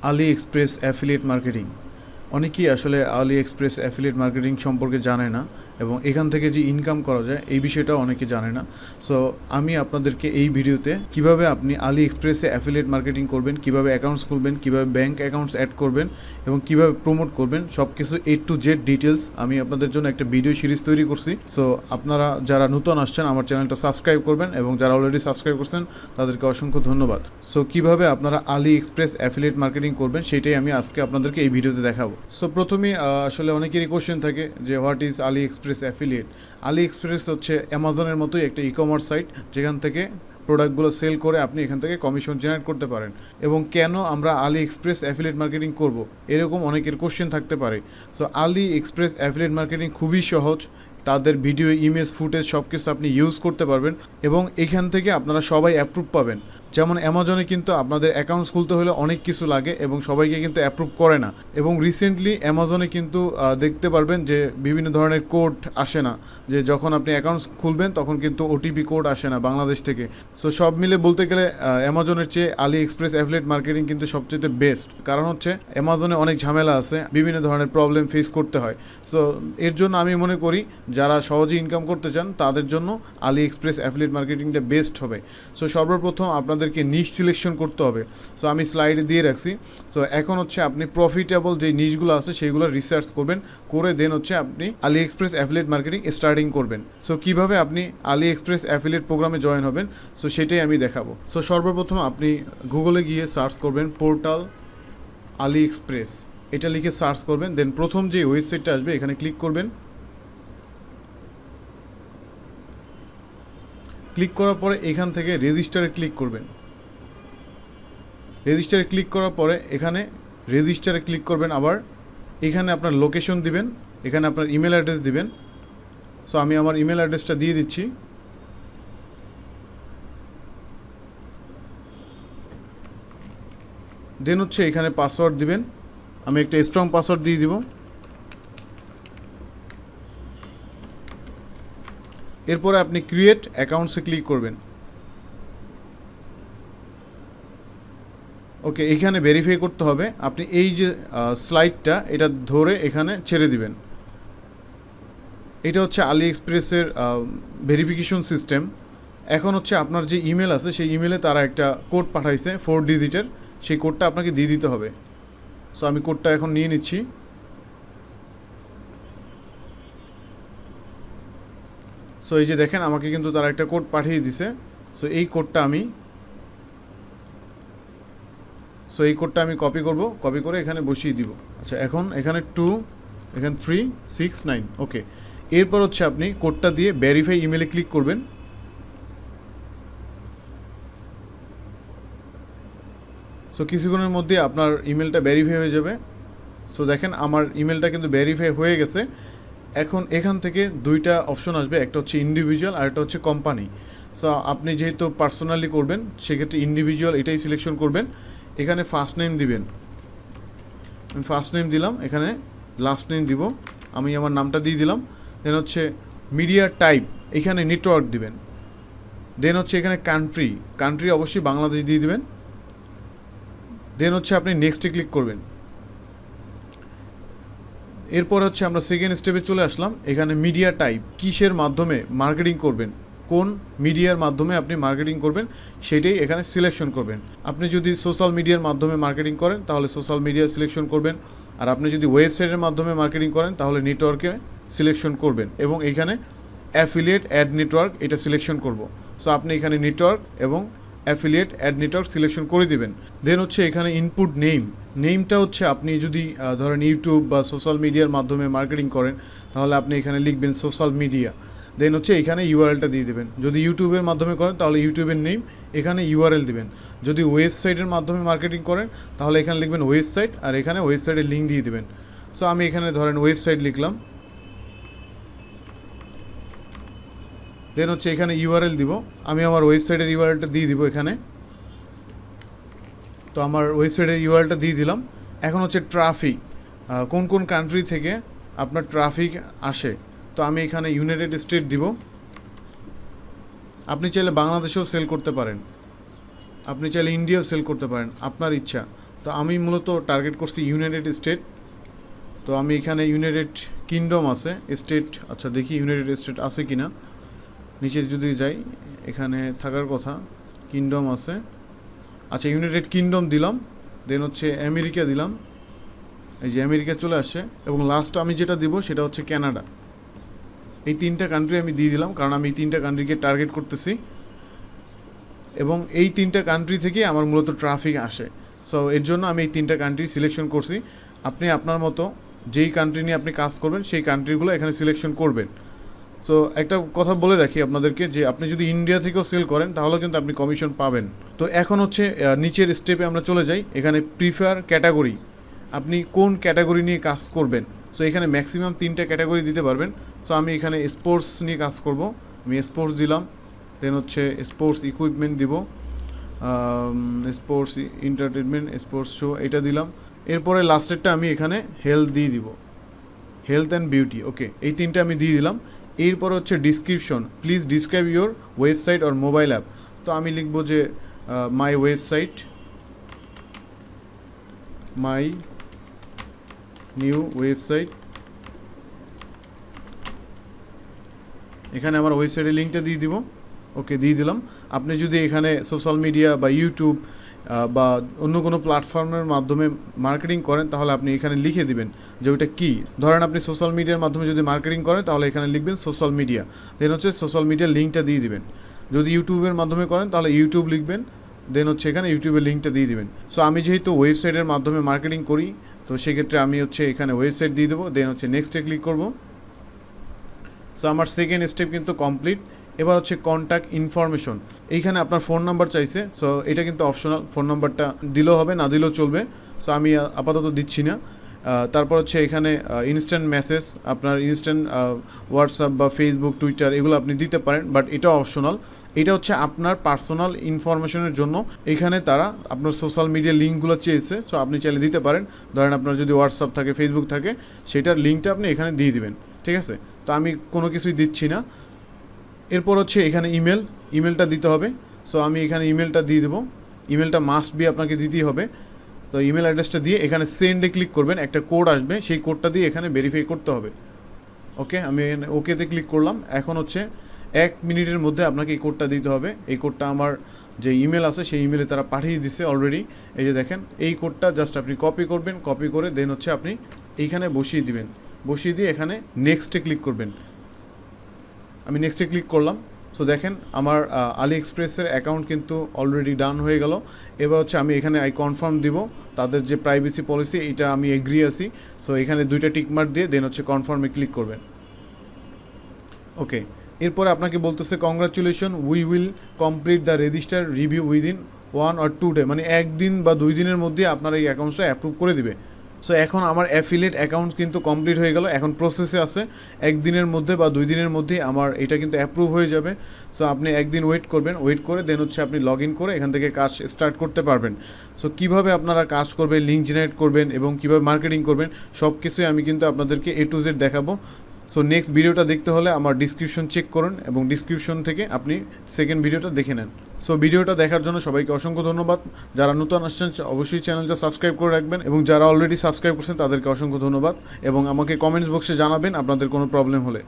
আলি express affiliate marketing. অনেকেই আসলে আলি express affiliate marketing সম্পর্কে জানে না এবং এখান থেকে যে ইনকাম করা যায় এই বিষয়টাও অনেকে জানে না। সো আমি আপনাদেরকে এই ভিডিওতে কিভাবে আপনি আলি এক্সপ্রেসে অ্যাফিলিয়েট মার্কেটিং করবেন, কিভাবে অ্যাকাউন্টস খুলবেন, কিভাবে ব্যাঙ্ক অ্যাকাউন্টস অ্যাড করবেন এবং কিভাবে প্রমোট করবেন, সব কিছু A to Z ডিটেলস আমি আপনাদের জন্য একটা ভিডিও সিরিজ তৈরি করছি। সো আপনারা যারা নতুন আসছেন আমার চ্যানেলটা সাবস্ক্রাইব করবেন এবং যারা অলরেডি সাবস্ক্রাইব করছেন তাদেরকে অসংখ্য ধন্যবাদ। সো কিভাবে আপনারা আলি এক্সপ্রেস অ্যাফিলিয়েট মার্কেটিং করবেন সেটাই আমি আজকে আপনাদেরকে এই ভিডিওতে দেখাবো। সো প্রথমেই আসলে অনেকেরই কোশ্চেন থাকে যে what is Ali express affiliate. Ali express হচ্ছে অ্যামাজনের মতোই একটা ই-কমার্স সাইট যেখান থেকে প্রোডাক্টগুলো সেল করে আপনি এখান থেকে কমিশন জেনারেট করতে পারেন। এবং কেন আমরা আলি এক্সপ্রেস অ্যাফিলিয়েট মার্কেটিং করব, এরকম অনেকের কোশ্চেন থাকতে পারে। সো আলি এক্সপ্রেস অ্যাফিলিয়েট মার্কেটিং খুবই সহজ। তাদের ভিডিও, ইমেজ, ফুটেজ সব কিছু আপনি ইউজ করতে পারবেন এবং এখান থেকে আপনারা সবাই অ্যাপ্রুভ পাবেন। যেমন অ্যামাজনে কিন্তু আপনাদের অ্যাকাউন্টস খুলতে হলে অনেক কিছু লাগে এবং সবাইকে কিন্তু অ্যাপ্রুভ করে না। এবং রিসেন্টলি অ্যামাজনে কিন্তু দেখতে পারবেন যে বিভিন্ন ধরনের কোড আসে না, যে যখন আপনি অ্যাকাউন্টস খুলবেন তখন কিন্তু ওটিপি কোড আসে না বাংলাদেশ থেকে। সো সব মিলে বলতে গেলে অ্যামাজনের চেয়ে আলি এক্সপ্রেস অ্যাফিলিয়েট মার্কেটিং কিন্তু সবচেয়ে বেস্ট। কারণ হচ্ছে অ্যামাজনে অনেক ঝামেলা আছে, বিভিন্ন ধরনের প্রবলেম ফেস করতে হয়। সো এর জন্য আমি মনে করি যারা সহজে ইনকাম করতে চান তাদের জন্য আলি এক্সপ্রেস অ্যাফিলিয়েট মার্কেটিংটা বেস্ট হবে। সো সর্বপ্রথম আপনাদেরকে নিশ সিলেকশন করতে হবে। সো আমি স্লাইডে দিয়ে রাখছি। সো এখন হচ্ছে আপনি প্রফিটেবল যে নিশগুলো আছে সেইগুলো রিসার্চ করবেন, করে দেন হচ্ছে আপনি আলি এক্সপ্রেস অ্যাফিলিয়েট মার্কেটিং স্টার্টিং করবেন। সো কীভাবে আপনি আলি এক্সপ্রেস অ্যাফিলিয়েট প্রোগ্রামে জয়েন হবেন সো সেটাই আমি দেখাবো। সো সর্বপ্রথম আপনি গুগলে গিয়ে সার্চ করবেন পোর্টাল আলি এক্সপ্রেস, এটা লিখে সার্চ করবেন। দেন প্রথম যে ওয়েবসাইটটা আসবে এখানে ক্লিক করবেন। ক্লিক করার পরে এখান থেকে রেজিস্টারে ক্লিক করবেন। রেজিস্টারে ক্লিক করার পরে এখানে রেজিস্টারে ক্লিক করবেন। আবার এখানে আপনার লোকেশন দিবেন, এখানে আপনার ইমেল অ্যাড্রেস দিবেন। সো আমি আমার ইমেল অ্যাড্রেসটা দিয়ে দিচ্ছি। দেন হচ্ছে এখানে পাসওয়ার্ড দিবেন। আমি একটা স্ট্রং পাসওয়ার্ড দিয়ে দিব। এরপরে আপনি ক্রিয়েট অ্যাকাউন্টসে ক্লিক করবেন। ওকে, এখানে ভেরিফাই করতে হবে। আপনি এই যে স্লাইডটা এটা ধরে এখানে ছেড়ে দিবেন। এটা হচ্ছে আলি এক্সপ্রেসের ভেরিফিকেশন সিস্টেম। এখন হচ্ছে আপনার যে ইমেল আছে সেই ইমেলে তারা একটা কোড পাঠাইছে 4 ডিজিটের, সেই কোডটা আপনাকে দিয়ে দিতে হবে। সো আমি কোডটা এখন নিয়ে নিচ্ছি। সো এই যে দেখেন আমাকে কিন্তু তারা একটা কোড পাঠিয়ে দিছে। সো এই কোডটা আমি কপি করব, কপি করে এখানে বসিয়ে দিব। আচ্ছা, এখন এখানে 2, এখানে 3, 6, 9। ওকে, এরপর হচ্ছে আপনি কোডটা দিয়ে ভেরিফাই ইমেলে ক্লিক করবেন। সো কিছুক্ষণের মধ্যে আপনার ইমেলটা ভেরিফাই হয়ে যাবে। সো দেখেন আমার ইমেলটা কিন্তু ভেরিফাই হয়ে গেছে। এখন এখান থেকে দুইটা অপশন আসবে, একটা হচ্ছে ইন্ডিভিজুয়াল আর একটা হচ্ছে কোম্পানি। সো আপনি যেহেতু পার্সোনালি করবেন সেক্ষেত্রে ইন্ডিভিজুয়াল এটাই সিলেকশন করবেন। এখানে ফার্স্ট নেম দিবেন, আমি ফার্স্ট নেম দিলাম। এখানে লাস্ট নেম দিব, আমি আমার নামটা দিয়ে দিলাম। দেন হচ্ছে মিডিয়া টাইপ, এখানে নেটওয়ার্ক দিবেন। দেন হচ্ছে এখানে কান্ট্রি অবশ্যই বাংলাদেশ দিয়ে দিবেন। দেন হচ্ছে আপনি নেক্সটে ক্লিক করবেন। এরপর হচ্ছে আমরা সেকেন্ড স্টেপে চলে আসলাম। এখানে মিডিয়া টাইপ, কিসের মাধ্যমে মার্কেটিং করবেন, কোন মিডিয়ার মাধ্যমে আপনি মার্কেটিং করবেন সেটাই এখানে সিলেকশন করবেন। আপনি যদি সোশ্যাল মিডিয়ার মাধ্যমে মার্কেটিং করেন তাহলে সোশ্যাল মিডিয়া সিলেকশন করবেন, আর আপনি যদি ওয়েবসাইটের মাধ্যমে মার্কেটিং করেন তাহলে নেটওয়ার্কে সিলেকশন করবেন এবং এখানে অ্যাফিলিয়েট অ্যাড নেটওয়ার্ক এটা সিলেকশন করব। সো আপনি এখানে নেটওয়ার্ক এবং অ্যাফিলিয়েট অ্যাড নেটওয়ার্ক সিলেকশন করে দিবেন। দেন হচ্ছে এখানে ইনপুট নেমটা হচ্ছে আপনি যদি ধরেন ইউটিউব বা সোশ্যাল মিডিয়ার মাধ্যমে মার্কেটিং করেন তাহলে আপনি এখানে লিখবেন সোশ্যাল মিডিয়া। দেন হচ্ছে এখানে ইউআরএলটা দিয়ে দেবেন। যদি ইউটিউবের মাধ্যমে করেন তাহলে ইউটিউবের নেম, এখানে ইউআরএল দিবেন। যদি ওয়েবসাইটের মাধ্যমে মার্কেটিং করেন তাহলে এখানে লিখবেন ওয়েবসাইট আর এখানে ওয়েবসাইটের লিঙ্ক দিয়ে দেবেন। সো আমি এখানে ধরেন ওয়েবসাইট লিখলাম। দেন হচ্ছে এখানে ইউআরএল দিব, আমি আমার ওয়েবসাইটের ইউআরএলটা দিয়ে দিব এখানে। তো আমার ওয়েবসাইটের ইউআরএলটা দিয়ে দিলাম। এখন হচ্ছে ট্রাফিক, কোন কোন কান্ট্রি থেকে আপনার ট্রাফিক আসে। তো আমি এখানে ইউনাইটেড স্টেট দিব। আপনি চাইলে বাংলাদেশেও সেল করতে পারেন, আপনি চাইলে ইন্ডিয়াও সেল করতে পারেন, আপনার ইচ্ছা। তো আমি মূলত টার্গেট করছি ইউনাইটেড স্টেট। তো আমি এখানে ইউনাইটেড কিংডম আছে, স্টেট, আচ্ছা দেখি ইউনাইটেড স্টেট আছে কি না। নিচে যদি যাই এখানে থাকার কথা, কিংডম আছে, আচ্ছা ইউনাইটেড কিংডম দিলাম, দেন হচ্ছে আমেরিকা দিলাম, এই যে আমেরিকা চলে আসছে, এবং লাস্ট আমি যেটা দিব সেটা হচ্ছে কানাডা। এই 3টা কান্ট্রি আমি দিয়ে দিলাম, কারণ আমি এই 3টা কান্ট্রিকে টার্গেট করতেছি এবং এই 3টা কান্ট্রি থেকে আমার মূলত ট্রাফিক আসে। সো এর জন্য আমি এই 3টা কান্ট্রি সিলেকশন করছি। আপনি আপনার মতো যেই কান্ট্রি নিয়ে আপনি কাজ করবেন সেই কান্ট্রিগুলো এখানে সিলেকশন করবেন। সো একটা কথা বলে রাখি আপনাদেরকে, যে আপনি যদি ইন্ডিয়া থেকেও সেল করেন তাহলেও কিন্তু আপনি কমিশন পাবেন। তো এখন হচ্ছে নিচের স্টেপে আমরা চলে যাই। এখানে প্রিফার ক্যাটাগরি, আপনি কোন ক্যাটাগরি নিয়ে কাজ করবেন। সো এখানে ম্যাক্সিমাম 3টা ক্যাটাগরি দিতে পারবেন। সো আমি এখানে স্পোর্টস নিয়ে কাজ করব, আমি স্পোর্টস দিলাম, দেন হচ্ছে স্পোর্টস ইকুইপমেন্ট দিব, স্পোর্টস এন্টারটেনমেন্ট, স্পোর্টস শো, এটা দিলাম। এরপরে লাস্টেরটা আমি এখানে হেলথ দিয়ে দিব, হেলথ অ্যান্ড বিউটি। ওকে, এই 3টা আমি দিয়ে দিলাম। এরপর হচ্ছে description, please describe your website or mobile app. তো আমি লিখব যে মাই ওয়েবসাইট, মাই নিউ ওয়েবসাইট। এখানে আমার ওয়েবসাইটের লিঙ্কটা দিয়ে দিব। ওকে, দিয়ে দিলাম। আপনি যদি এখানে সোশ্যাল মিডিয়া বা ইউটিউব বা অন্য কোনো প্ল্যাটফর্মের মাধ্যমে মার্কেটিং করেন তাহলে আপনি এখানে লিখে দিবেন যে ওইটা কী। ধরেন আপনি সোশ্যাল মিডিয়ার মাধ্যমে যদি মার্কেটিং করেন তাহলে এখানে লিখবেন সোশ্যাল মিডিয়া, দেন হচ্ছে সোশ্যাল মিডিয়ার লিঙ্কটা দিয়ে দিবেন। যদি ইউটিউবের মাধ্যমে করেন তাহলে ইউটিউব লিখবেন, দেন হচ্ছে এখানে ইউটিউবের লিঙ্কটা দিয়ে দিবেন। সো আমি যেহেতু ওয়েবসাইটের মাধ্যমে মার্কেটিং করি, তো সেক্ষেত্রে আমি হচ্ছে এখানে ওয়েবসাইট দিয়ে দেবো, দেন হচ্ছে নেক্সটে ক্লিক করব। সো আমার সেকেন্ড স্টেপ কিন্তু কমপ্লিট। এবার হচ্ছে কন্ট্যাক্ট ইনফরমেশন, এইখানে আপনার ফোন নাম্বার চাইছে। সো এটা কিন্তু অপশনাল, ফোন নাম্বারটা দিলেও হবে না দিলেও চলবে। সো আমি আপাতত দিচ্ছি না। তারপর হচ্ছে এখানে ইনস্ট্যান্ট মেসেজ, আপনার ইনস্ট্যান্ট হোয়াটসঅ্যাপ বা ফেসবুক, টুইটার এগুলো আপনি দিতে পারেন, বাট এটা অপশনাল। এটা হচ্ছে আপনার পার্সোনাল ইনফরমেশনের জন্য। এখানে তারা আপনার সোশ্যাল মিডিয়া লিঙ্কগুলো চেয়েছে, সো আপনি চাইলে দিতে পারেন। ধরেন আপনার যদি হোয়াটসঅ্যাপ থাকে, ফেসবুক থাকে, সেটার লিঙ্কটা আপনি এখানে দিয়ে দিবেন, ঠিক আছে। তো আমি কোনো কিছুই দিচ্ছি না। এরপর হচ্ছে এখানে ইমেলটা দিতে হবে। সো আমি এখানে ইমেলটা দিয়ে দেবো, ইমেলটা মাস্ট বি আপনাকে দিতেই হবে। তো ইমেল অ্যাড্রেসটা দিয়ে এখানে সেন্ডে ক্লিক করবেন, একটা কোড আসবে, সেই কোডটা দিয়ে এখানে ভেরিফাই করতে হবে। ওকে, আমি ওকেতে ক্লিক করলাম। এখন হচ্ছে 1 মিনিটের মধ্যে আপনাকে এই কোডটা দিতে হবে। এই কোডটা আমার যে ইমেল আছে সেই ইমেলে তারা পাঠিয়ে দিছে অলরেডি। এই যে দেখেন, এই কোডটা জাস্ট আপনি কপি করবেন, কপি করে দেন হচ্ছে আপনি এইখানে বসিয়ে দিবেন, বসিয়ে দিয়ে এখানে নেক্সটে ক্লিক করবেন। আমি নেক্সটে ক্লিক করলাম। সো দেখেন আমার আলি এক্সপ্রেসের অ্যাকাউন্ট কিন্তু অলরেডি ডান হয়ে গেল। এবার হচ্ছে আমি এখানে আই কনফার্ম দিব, তাদের যে প্রাইভেসি পলিসি এটা আমি এগ্রি আছি। সো এখানে 2টা টিকমার্ক দিয়ে দেন হচ্ছে কনফার্মে ক্লিক করবেন। ওকে, এরপরে আপনাকে বলতেছে congratulation, we will complete the register review within 1 or 2 day, মানে 1 দিন বা 2 দিনের মধ্যে আপনার এই অ্যাকাউন্টটা অ্যাপ্রুভ করে দিবে। সো এখন আমার অ্যাফিলিয়েট অ্যাকাউন্ট কিন্তু কমপ্লিট হয়ে গেল, এখন প্রসেসে আছে। 1 দিনের মধ্যে বা 2 দিনের মধ্যে আমার এটা কিন্তু অ্যাপ্রুভ হয়ে যাবে। সো আপনি 1 দিন ওয়েট করবেন, ওয়েট করে দেন হচ্ছে আপনি লগ ইন করে এখান থেকে কাজ স্টার্ট করতে পারবেন। সো কীভাবে আপনারা কাজ করবেন, লিঙ্ক জেনারেট করবেন এবং কীভাবে মার্কেটিং করবেন সব কিছুই আমি কিন্তু আপনাদেরকে A to Z দেখাবো। সো নেক্সট ভিডিওটা দেখতে হলে আমার ডিসক্রিপশন চেক করুন এবং ডিসক্রিপশন থেকে আপনি সেকেন্ড ভিডিওটা দেখে নেন। সো ভিডিওটা দেখার জন্য সবাইকে অসংখ্য ধন্যবাদ। যারা নতুন আসছেন অবশ্যই চ্যানেলটা সাবস্ক্রাইব করে রাখবেন এবং যারা অলরেডি সাবস্ক্রাইব করছেন তাদেরকে অসংখ্য ধন্যবাদ এবং আমাকে কমেন্টস বক্সে জানাবেন আপনাদের কোনো প্রবলেম হলে।